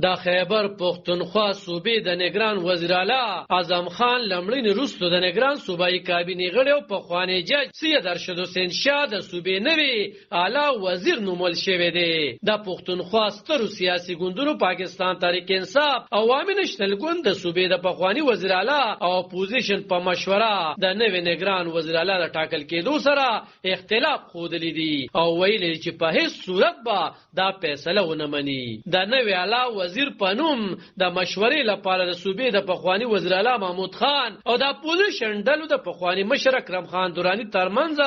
د خیبر پښتونخوا صوبې د نگران وزیر اعلی اعظم خان لمړی وروسته د نگران صوبایي کابینې غړی او پخوانی جج سید ارشد حسین شاه د صوبې نوی اعلی وزیر نومول شوی دی. د پښتونخوا سترو سیاسي ګوندونو پاکستان تحریک انصاف او عوامي نشنل ګوند د صوبې د پخوانی وزیر اعلی او اپوزیشن په مشوره د نوی نگران وزیر اعلی د ټاکل کېدو سره اختلاف خوده دي او ویلي چې په هیڅ صورت به دا فیصله ونه مني. د نوی اعلی وزیر په نوم د مشورې لپاره د صوبې د پخوانی وزیر اعلی محمود خان او د اپوزیشن ډلو د پخوانی مشر اکرم خان درانی ترمنځ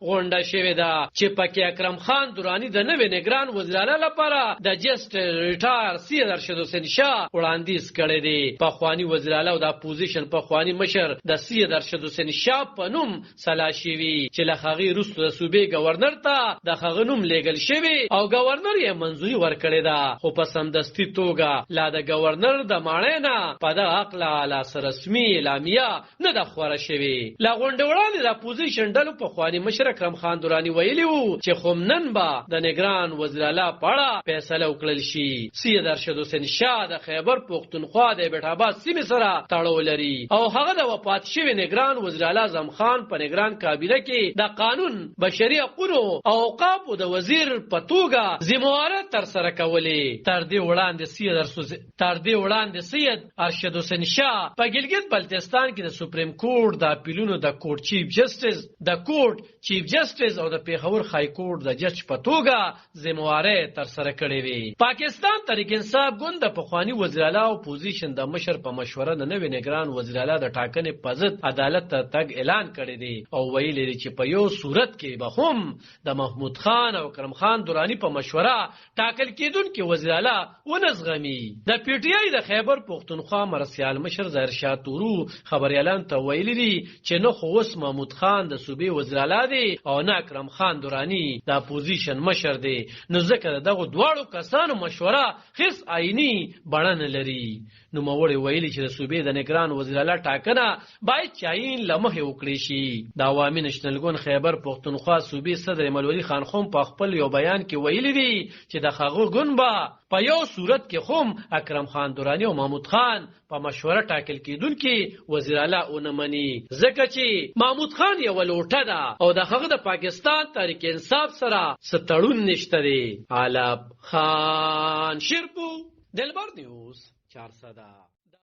غونډه شوې ده چې پکې اکرم خان درانی د نوی نگران وزیر اعلی لپاره د جسټ ریټایر سید ارشد حسین شاه وړاندیز کړی دی. پخوانی وزیر اعلی او د اپوزیشن پخوانی مشر د سید ارشد حسین شاه په نوم سلا شوی چې له هغې وروسته د صوبې گورنر ته د هغه نوم لیږل شوی او گورنر یې منظوري ورکړې ده، خو په سمدستي توګه لا د گورنر د ماڼۍ نه په دغه هکله لاس رسمي اعلامیه نه ده خوره شوې. له غونډې وړاندې د اپوزیشن ډلو پخواني مشر اکرم خان دراني ویلي وو چې خو نن به د نگران وزیر اعلی په اړه فیصله وکړل شي. سید ارشد حسین شاه د خیبر پښتونخوا د بیټ آباد سیمې سره تړاو لري او هغه د وفات شوي نگران وزیر اعلی اعظم خان په نگران کابینه کې د قانون بشري حقوقو او اوقافو د وزیر په توګه ذمہواره ترسره کولې. تر دې وړاندې سید ارشد حسین شاه په ګلګت بلتستان کې د سپریم کورټ د اپیلونو د کورټ چیف جسټس او د پیښور های کورټ د جج په توګه ذمہواره ترسره کړې وي. پاکستان تحریک انصاف ګوند د پخوانی وزیر اعلی او اپوزیشن د مشر په مشوره د نوی نگران وزیر اعلی د ټاکنې په ضد عدالت ته تګ اعلان کړی دی او ویلي چې په یو صورت کې به هم د محمود خان او کرم خان درانی په مشوره ټاکل کېدونکي وزیر اعلی ونزغمي. د پی ټی آی د خیبر پښتونخوا مرسیال مشر ظاهر شاه تورو خبريالان ته ویلي دي چې نه خو اوس محمود خان د صوبې وزیر اعلی دی او نه اکرم خان درانی د اپوزیشن مشر دی، نو ځکه دغه دواړو کسانو مشوره هیڅ آئینی بڼه نه لري. نو موري ویلي چې د صوبې د نگران وزیر اعلی ټاکنه باید چاین لمخه وکړي شي. د عوامي نشنل ګوند خیبر پښتونخوا صوبې صدر مولوی خان خوم په خپل یو بیان کې ویلي دي چې د هغه ګوند به په یو صورت کې هم اکرم خان درانی او محمود خان په مشوره ټاکل کېدونکي وزیر اعلی ونه مني، ځکه چې محمود خان یو لوټه ده او د هغه د پاکستان تحریک انصاف سره ستړون نشته دی. علب خان شیرپو دلبر نیوز 400